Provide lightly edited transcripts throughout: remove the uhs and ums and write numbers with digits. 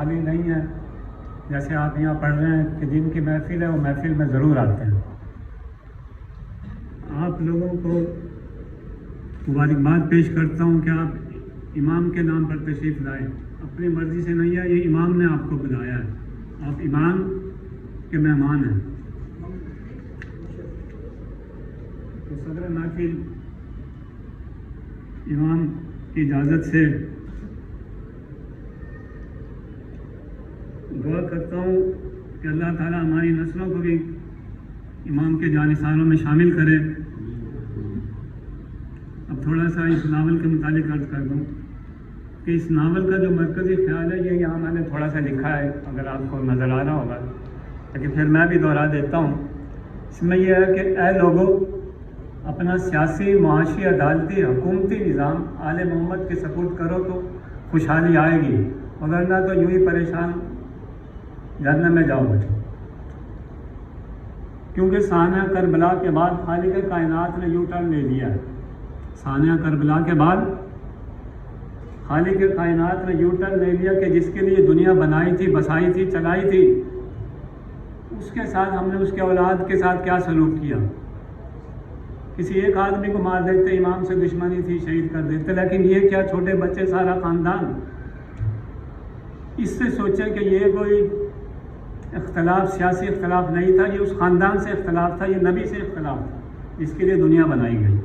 خالی نہیں ہے. جیسے آپ یہاں پڑھ رہے ہیں کہ جن کی محفل ہے وہ محفل میں ضرور آتے ہیں. آپ لوگوں کو مبارکباد پیش کرتا ہوں کہ آپ امام کے نام پر تشریف لائے. اپنی مرضی سے نہیں ہے، یہ امام نے آپ کو بلایا ہے. آپ امام کے مہمان ہیں. تو صدر محفل امام کی اجازت سے دعا کرتا ہوں کہ اللہ تعالیٰ ہماری نسلوں کو بھی امام کے جانثاروں میں شامل کرے. اب تھوڑا سا اس ناول کے متعلق عرض کر دوں کہ اس ناول کا جو مرکزی خیال ہے یہ یہاں میں نے تھوڑا سا لکھا ہے، اگر آپ کو نظر آ رہا ہوگا، لیکن پھر میں بھی دوہرا دیتا ہوں. اس میں یہ ہے کہ اے لوگوں، اپنا سیاسی، معاشی، عدالتی، حکومتی نظام آل محمد کے سپرد کرو تو خوشحالی آئے گی، وگرنہ تو یوں ہی پریشان جہنم میں جاؤ گے. کیونکہ سانحہ کربلا کے بعد خالق کائنات نے یوں ٹرن لے لیا ہے. سانحہ کربلا کے بعد خالق کائنات نے یوں ٹرن لے لیا کہ جس کے لیے دنیا بنائی تھی، بسائی تھی، چلائی تھی، اس کے ساتھ ہم نے اس کے اولاد کے ساتھ کیا سلوک کیا. کسی ایک آدمی کو مار دیتے، امام سے دشمنی تھی، شہید کر دیتے. لیکن یہ کیا، چھوٹے بچے، سارا خاندان. اس سے سوچیں کہ یہ کوئی اختلاف، سیاسی اختلاف نہیں تھا، یہ اس خاندان سے اختلاف تھا، یہ نبی سے اختلاف تھا جس کے لیے دنیا بنائی گئی.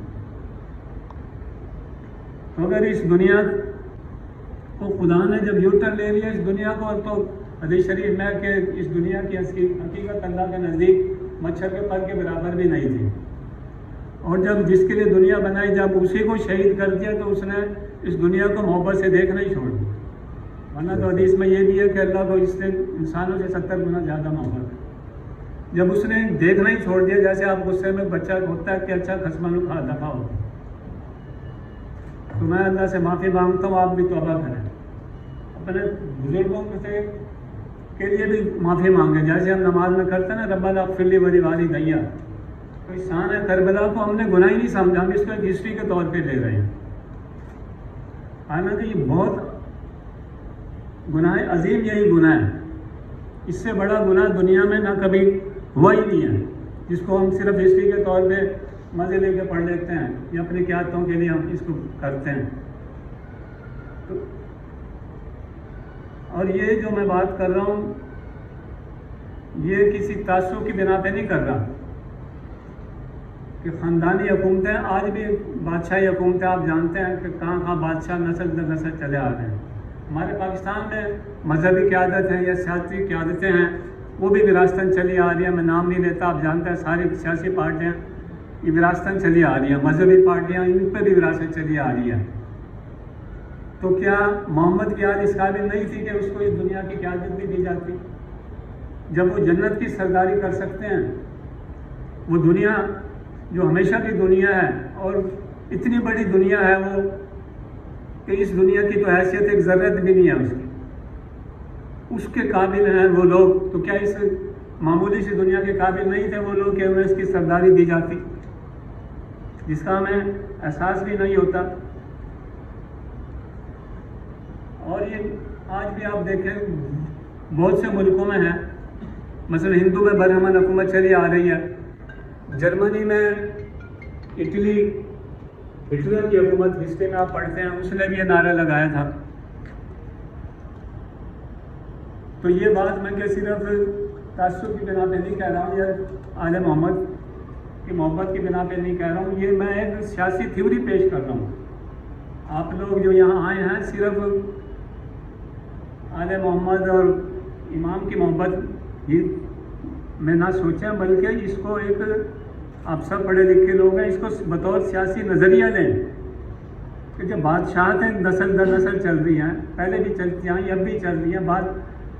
تو اگر اس دنیا کو خدا نے جب یوٹر لے لیا اس دنیا کو، تو حدیث شریف میں کہ اس دنیا کی حقیقت اللہ کے نزدیک مچھر کے پر کے برابر بھی نہیں تھی. اور جب جس کے لیے دنیا بنائی، جب اسی کو شہید کر دیا تو اس نے اس دنیا کو محبت سے دیکھنا ہی چھوڑ دیا. ورنہ تو حدیث میں یہ بھی ہے کہ اللہ کو اس سے انسانوں سے 70 گنا زیادہ محبت ہے. جب اس نے دیکھنا ہی چھوڑ دیا، جیسے آپ غصے میں بچہ ہوتا ہے کہ اچھا خصمانو کھا دفاع ہو، تو میں اللہ سے معافی مانگتا ہوں، آپ بھی توبہ کریں. اپنے بزرگوں سے کے لیے بھی معافی مانگیں، جیسے ہم نماز میں کرتے ہیں نا، ربنا اغفر لی ولوالدی. تو اس سانحہ کربلا کو ہم نے گناہ ہی نہیں سمجھا، ہم اس کو ایک ہسٹری کے طور پہ لے رہے ہیں. حالانکہ یہ بہت گناہ عظیم، یہی گناہ ہے. اس سے بڑا گناہ دنیا میں نہ کبھی ہوا ہی نہیں ہے، جس کو ہم صرف ہسٹری کے طور پہ مزے لے کے پڑھ لیتے ہیں یا اپنی قیادتوں کے لیے ہم اس کو کرتے ہیں. اور یہ جو میں بات کر رہا ہوں یہ کسی تعصب کی بنا پہ نہیں کر رہا کہ خاندانی حکومتیں، آج بھی بادشاہی حکومتیں آپ جانتے ہیں کہ کہاں کہاں بادشاہ نسل در نسل چلے آ رہے ہیں. ہمارے پاکستان میں مذہبی قیادت ہیں یا سیاسی قیادتیں ہیں، وہ بھی وراثتاً چلی آ رہی ہیں. میں نام نہیں لیتا، آپ جانتے ہیں ساری سیاسی پارٹیاں یہ وراثتاً چلی آ رہی ہیں. مذہبی پارٹیاں، ان پہ بھی وراثت چلی آ رہی ہے. تو کیا محمد کی آج اس قابل نہیں تھی کہ اس کو اس دنیا کی قیادت بھی دی جاتی؟ جب وہ جنت کی سرداری کر سکتے ہیں، وہ دنیا جو ہمیشہ کی دنیا ہے اور اتنی بڑی دنیا ہے وہ کہ اس دنیا کی تو حیثیت ایک ذرت بھی نہیں ہے اس کی، اس کے قابل ہیں وہ لوگ. تو کیا اس معمولی سی دنیا کے قابل نہیں تھے وہ لوگ کہ انہیں اس کی سرداری دی جاتی، جس کا ہمیں احساس بھی نہیں ہوتا؟ اور یہ آج بھی آپ دیکھیں بہت سے ملکوں میں ہے، مثلا ہندو میں برہمن حکومت چلی آ رہی ہے. جرمنی میں، اٹلی، ہٹلر کی حکومت ہسٹری میں آپ پڑھتے ہیں، اس نے بھی یہ نعرہ لگایا تھا. تو یہ بات میں کہ صرف تعصب کی بنا پہ نہیں کہہ رہا ہوں یا آل محمد کی محبت کی بنا پہ نہیں کہہ رہا ہوں، یہ میں ایک سیاسی تھیوری پیش کر رہا ہوں. آپ لوگ جو یہاں آئے ہیں صرف آل محمد اور امام کی محبت یہ میں نہ سوچیں، بلکہ اس کو ایک، آپ سب پڑھے لکھے لوگ ہیں، اس کو بطور سیاسی نظریہ لیں کہ جو بادشاہتیں نسل در نسل چل رہی ہیں، پہلے بھی چلتی ہیں، اب بھی چل رہی ہیں. بعد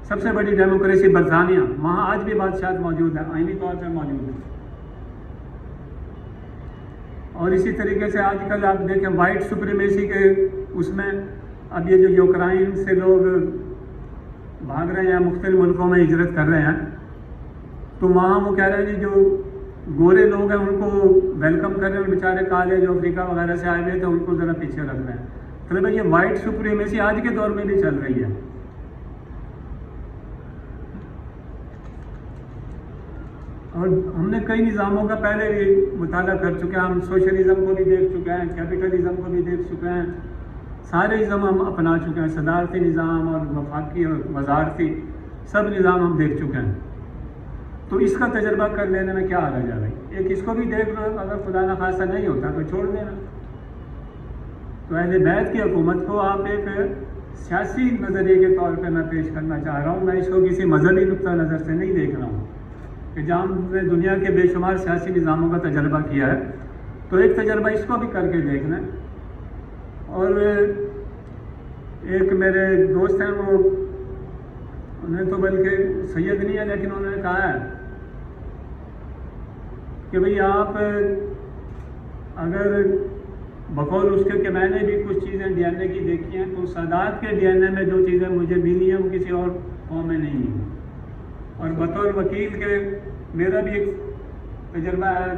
سب سے بڑی ڈیموکریسی برطانیہ، وہاں آج بھی بادشاہت موجود ہے، آئینی طور پہ موجود ہے. اور اسی طریقے سے آج کل آپ دیکھیں وائٹ سپریمیسی کے اس میں اب یہ جو یوکرائن سے لوگ بھاگ رہے ہیں، مختلف ملکوں میں ہجرت کر رہے ہیں، تو وہاں وہ کہہ رہے ہیں جو گورے لوگ ہیں ان کو ویلکم کر رہے ہیں، بیچارے کالے جو افریقہ وغیرہ سے آئے ہوئے تھے ان کو ذرا پیچھے رکھ رہے ہیں. تو یہ وائٹ سپریمیسی آج کے دور میں بھی چل رہی ہے. اور ہم نے کئی نظاموں کا پہلے بھی مطالعہ کر چکے ہیں، ہم سوشلزم کو بھی دیکھ چکے ہیں، کیپٹلزم کو بھی دیکھ چکے ہیں، سارے نظام ہم اپنا چکے ہیں، صدارتی نظام اور وفاقی اور وزارتی سب نظام ہم دیکھ چکے ہیں۔ تو اس کا تجربہ کر لینے میں کیا حرج ہے بھائی؟ ایک اس کو بھی دیکھ لو، اگر خدا نخواستہ نہیں ہوتا تو چھوڑ دینا۔ تو اہل بیت کی حکومت کو آپ ایک سیاسی نظریے کے طور پہ میں پیش کرنا چاہ رہا ہوں، میں اس کو کسی مذہبی نقطہ نظر سے نہیں دیکھ رہا ہوں کہ جہاں ہم نے دنیا کے بے شمار سیاسی نظاموں کا تجربہ کیا ہے تو ایک تجربہ اس کو بھی کر کے دیکھنا۔ اور ایک میرے دوست ہیں، وہ انہیں تو بلکہ سید نہیں ہے لیکن انہوں نے کہا ہے کہ بھئی آپ اگر بقول اس کے کہ میں نے بھی کچھ چیزیں ڈی این اے کی دیکھی ہیں تو سادات کے ڈی این اے میں جو چیزیں مجھے ملی ہیں وہ کسی اور قوم میں نہیں ہیں۔ اور بطور وکیل کے میرا بھی ایک تجربہ ہے،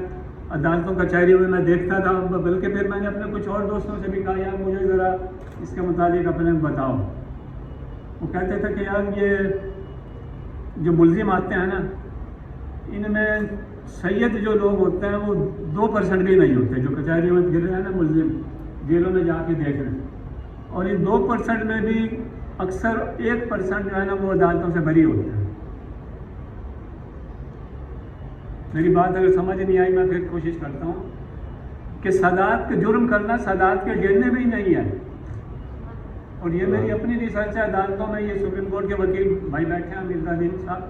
عدالتوں کچہریوں میں دیکھتا تھا، بلکہ پھر میں نے اپنے کچھ اور دوستوں سے بھی کہا یار مجھے ذرا اس کے متعلق اپنے بتاؤ۔ وہ کہتے تھے کہ یار یہ جو ملزم آتے ہیں نا، ان میں سید جو لوگ ہوتے ہیں وہ 2% بھی نہیں ہوتے، جو کچہریوں میں گر رہے ہیں نا ملزم، جیلوں میں جا کے دیکھ رہے ہیں، اور ان 2% میں بھی اکثر 1% جو ہے نا وہ عدالتوں سے بری ہوتے ہیں۔ میری بات اگر سمجھ نہیں آئی میں پھر کوشش کرتا ہوں کہ سادات کے جرم کرنا سادات کے ڈی این اے بھی نہیں ہے، اور یہ میری اپنی ریسرچ ہے۔ عدالتوں میں یہ سپریم کورٹ کے وکیل بھائی بیٹھے ہیں، مرزا دین صاحب،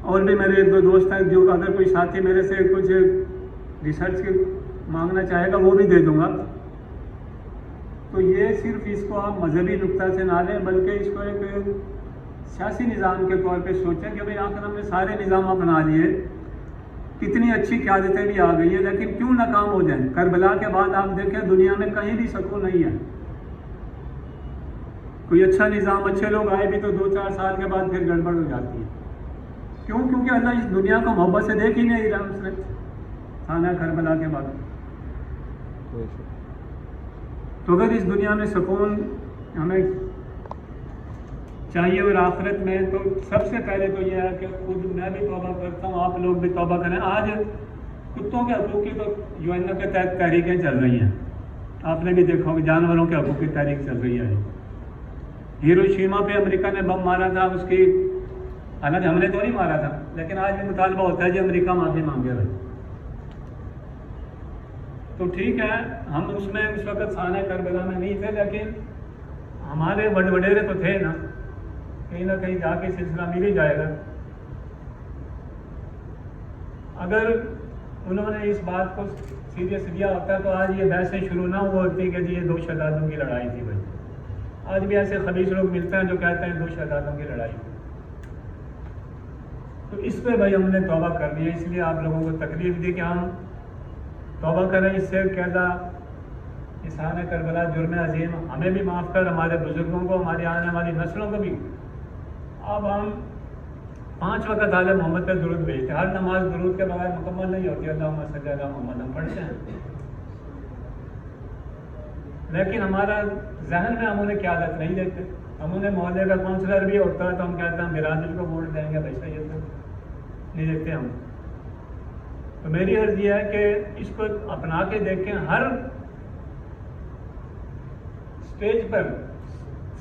اور بھی میرے ایک دو دوست ہیں، جو اگر کوئی ساتھی میرے سے کچھ ریسرچ مانگنا چاہے گا وہ بھی دے دوں گا۔ تو یہ صرف اس کو آپ مذہبی نقطہ سے نہ لیں بلکہ اس کو ایک سیاسی نظام کے طور پہ سوچیں کہ بھئی آخر ہم نے سارے نظام اپنا لیے، کتنی اچھی قیادتیں بھی آ گئی ہیں، لیکن کیوں ناکام ہو جائیں؟ کربلا کے بعد آپ دیکھیں دنیا میں کہیں بھی سکون نہیں ہے۔ کوئی اچھا نظام، اچھے لوگ آئے بھی تو 2-4 سال کے بعد پھر گڑبڑ ہو جاتی ہے۔ کیوں؟ کیونکہ اللہ اس دنیا کو محبت سے دیکھ ہی نہیں رہا اس نے خانہ کربلا کے بعد۔ تو اگر اس دنیا میں سکون ہمیں چاہیے اور آخرت میں، تو سب سے پہلے تو یہ ہے کہ خود میں بھی توبہ کرتا ہوں، آپ لوگ بھی توبہ کریں۔ آج کتوں کے حقوق کی تو یو این او کے تحت تحریکیں چل رہی ہیں، آپ نے بھی دیکھا ہوگا، جانوروں کے حقوق کی تحریک چل رہی ہے۔ ہیروشیما پہ امریکہ نے بم مارا تھا، اس کی حالانکہ ہم نے تو نہیں مارا تھا، لیکن آج بھی مطالبہ ہوتا ہے جی امریکہ معافی مانگے بھائی۔ تو ٹھیک ہے، ہم اس میں اس وقت خانہ کربلا میں نہیں تھے، لیکن ہمارے وڈیرے تو تھے نا، کہیں نہ کہیں جا کے سلسلہ مل ہی جائے گا۔ اگر انہوں نے اس بات کو سیریس لیا ہوتا تو آج یہ بحثیں شروع نہ ہوا ہوتی کہ جی یہ 2 شہزادوں کی لڑائی تھی بھائی۔ آج بھی ایسے خبیث لوگ ملتے ہیں جو کہتے ہیں 2 شہزادوں کی لڑائی تھی۔ تو اس پہ بھائی ہم نے توبہ کرنی ہے، اس لیے آپ لوگوں کو تکلیف دی کہ ہم توبہ کریں، اس سے کہ اللہ اس خانہ کربلا جرم عظیم ہمیں بھی معاف کر، ہمارے بزرگوں کو، ہماری آنے والی نسلوں کو بھی۔ اب ہم 5 وقت آل محمد پہ درود بھیجتے ہیں، ہر نماز درود کے بغیر مکمل نہیں ہوتی، اللہم صلی علی محمد ہم پڑھتے ہیں، لیکن ہمارا ذہن میں ہم انہیں قیادت نہیں دیتے۔ ہم انہیں محلے کا کونسلر بھی ہوتا ہے تو ہم کہتے ہیں برادری کو ووٹ دیں گے، ویسا یہ تو نہیں دیتے ہم۔ تو میری عرض یہ ہے کہ اس کو اپنا کے دیکھیں، ہر اسٹیج پر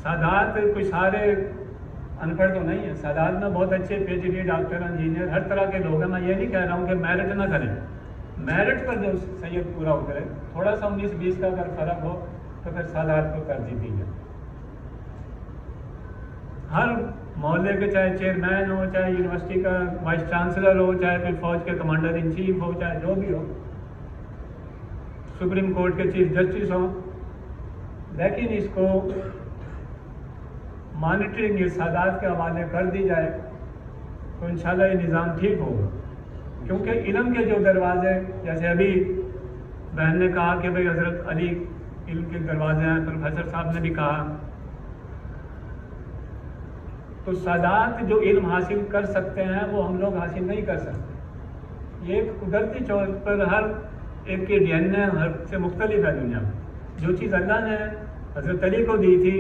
سادات کوئی سارے ان پڑھ تو نہیں ہے، سادات میں بہت اچھے P H D doctor engineer ہر طرح کے لوگ ہیں۔ میں یہ نہیں کہہ رہا ہوں کہ میرٹ نہ کریں، میرٹ پر جو سید پورا اترے، تھوڑا سا 19-20 کا اگر فرق ہو تو پھر سادات کو ترجیح دی جائے۔ ہر محلے کے چاہے چیئرمین ہو، چاہے یونیورسٹی کا وائس چانسلر ہو، چاہے کوئی فوج کے کمانڈر ان چیف ہو، چاہے جو بھی ہو، سپریم کورٹ کے چیف جسٹس ہوں، لیکن اس کو مانیٹرنگ یہ سادات کے حوالے کر دی جائے تو انشاءاللہ یہ نظام ٹھیک ہوگا۔ کیونکہ علم کے جو دروازے، جیسے ابھی بہن نے کہا کہ بھئی حضرت علی علم کے دروازے ہیں، پروفیسر صاحب نے بھی کہا، تو سادات جو علم حاصل کر سکتے ہیں وہ ہم لوگ حاصل نہیں کر سکتے۔ یہ قدرتی طور پر ہر ایک کے ڈی این اے ہر سے مختلف ہے دنیا میں۔ جو چیز اللہ نے حضرت علی کو دی تھی،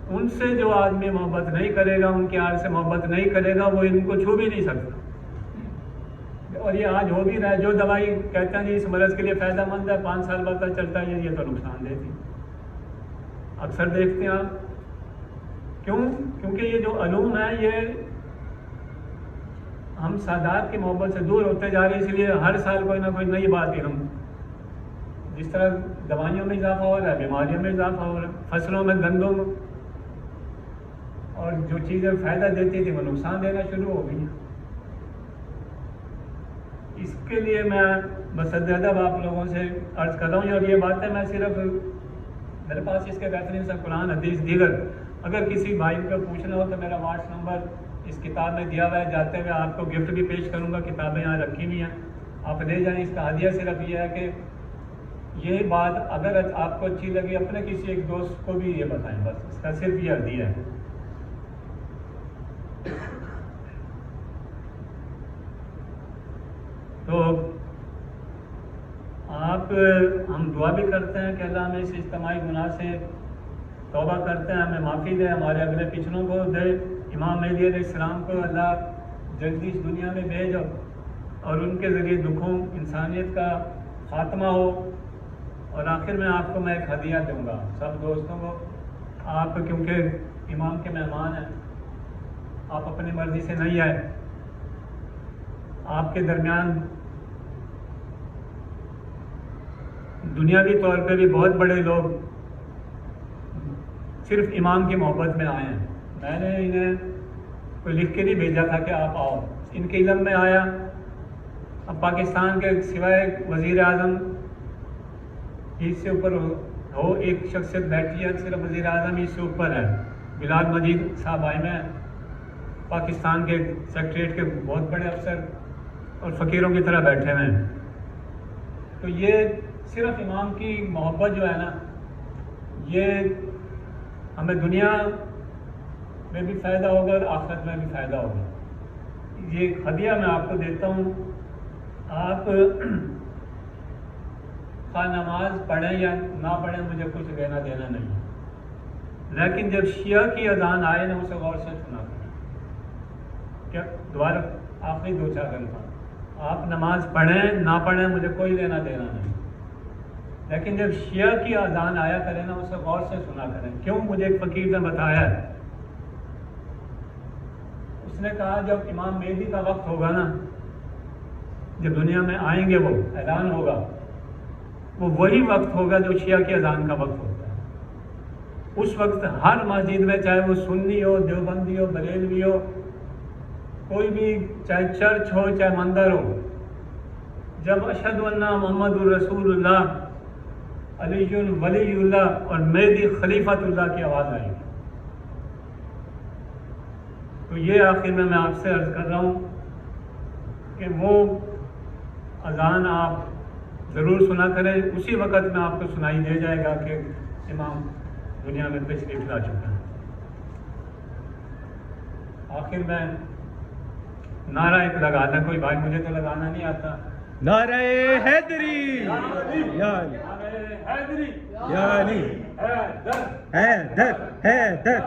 ان سے جو آدمی محبت نہیں کرے گا، ان کے آل سے محبت نہیں کرے گا، وہ ان کو چھو بھی نہیں سکتا۔ اور یہ آج ہو بھی رہا ہے. جو دوائی کہتے ہیں جی اس مرض کے لیے فائدہ مند ہے، 5 سال بعد پتہ چلتا ہے یہ تو نقصان دہ تھی. اکثر دیکھتے ہیں آپ. کیوں؟ کیونکہ یہ جو علوم ہیں یہ ہم سادات کی محبت سے دور ہوتے جا رہے ہیں، اس لیے ہر سال کوئی نہ کوئی نئی بات ہی ہم، جس طرح دوائیوں میں اضافہ ہو رہا ہے، بیماریوں میں اضافہ ہو رہا ہے، فصلوں میں، گندوں میں، اور جو چیزیں فائدہ دیتی تھی وہ نقصان دینا شروع ہو گئی. اس کے لیے میں بس ادب آپ لوگوں سے عرض کر رہا ہوں. اور یہ باتیں میں صرف میرے پاس اس کے بہترین سے قرآن حدیث دیگر، اگر کسی بھائی کو پوچھنا ہو تو میرا واٹس نمبر اس کتاب میں دیا ہوا ہے. جاتے ہوئے آپ کو گفٹ بھی پیش کروں گا، کتابیں یہاں رکھی ہوئی ہیں، آپ لے جائیں. اس کا ہدیہ صرف یہ ہے کہ یہ بات اگر آپ کو اچھی لگی اپنے کسی ایک دوست کو بھی یہ بتائیں، بس اس کا صرف یہ ہدیہ ہے. تو ہم دعا بھی کرتے ہیں کہ اللہ ہمیں اس اجتماعی گناہ سے توبہ کرتے ہیں، ہمیں معافی دے، ہمارے اگلے پچھلوں کو دے. امام مہدی علیہ السلام کو اللہ جلدی اس دنیا میں بھیج اور ان کے ذریعے دکھوں انسانیت کا خاتمہ ہو. اور آخر میں آپ کو میں ایک ہدیہ دوں گا سب دوستوں کو. آپ کیونکہ امام کے مہمان ہیں، آپ اپنی مرضی سے نہیں آئے، آپ کے درمیان دنیاوی طور پہ بھی بہت بڑے لوگ صرف امام کی محبت میں آئے ہیں. میں نے انہیں کوئی لکھ کے نہیں بھیجا تھا کہ آپ آؤ، ان کے علم میں آیا. اب پاکستان کے سوائے وزیر اعظم اس سے اوپر ہو ایک شخصیت بیٹھی ہے، صرف وزیر اعظم اس سے اوپر ہے. بلال مجید صاحب آئے میں پاکستان کے سیکریٹریٹ کے بہت بڑے افسر اور فقیروں کی طرح بیٹھے ہوئے ہیں. تو یہ صرف امام کی محبت جو ہے نا، یہ ہمیں دنیا میں بھی فائدہ ہوگا اور آخرت میں بھی فائدہ ہوگا. یہ ہدیہ میں آپ کو دیتا ہوں. آپ خواہ نماز پڑھیں یا نہ پڑھیں مجھے کچھ لینا دینا نہیں، لیکن جب شیعہ کی اذان آئے نا اسے غور سے سنا کریں. کیا دوبارہ آخری 2-4 الفاظ، آپ نماز پڑھیں نہ پڑھیں مجھے کوئی لینا دینا نہیں، لیکن جب شیعہ کی اذان آیا کریں نا اسے غور سے سنا کریں. کیوں؟ مجھے ایک فقیر نے بتایا ہے، اس نے کہا جب امام مہدی کا وقت ہوگا نا، جب دنیا میں آئیں گے وہ اعلان ہوگا، وہ وہی وقت ہوگا جو شیعہ کی اذان کا وقت ہوتا ہے. اس وقت ہر مسجد میں، چاہے وہ سنی ہو، دیوبندی ہو، بریلوی ہو، کوئی بھی، چاہے چرچ ہو چاہے مندر ہو، جب اشہد ان محمد الرسول اللہ، علی ولی اللہ اور مہدی خلیفۃ اللہ کی آواز آئے گی. تو یہ آخر میں آپ سے عرض کر رہا ہوں کہ وہ اذان آپ ضرور سنا کریں. اسی وقت میں آپ کو سنائی دے جائے گا کہ امام دنیا میں تشریف لا چکا ہے. آخر میں نعرہ ایک لگانا، کوئی بھائی مجھے تو لگانا نہیں آتا. نعرہ حیدری، نعرہ حیدری، یعنی حیدر، حیدر حیدر.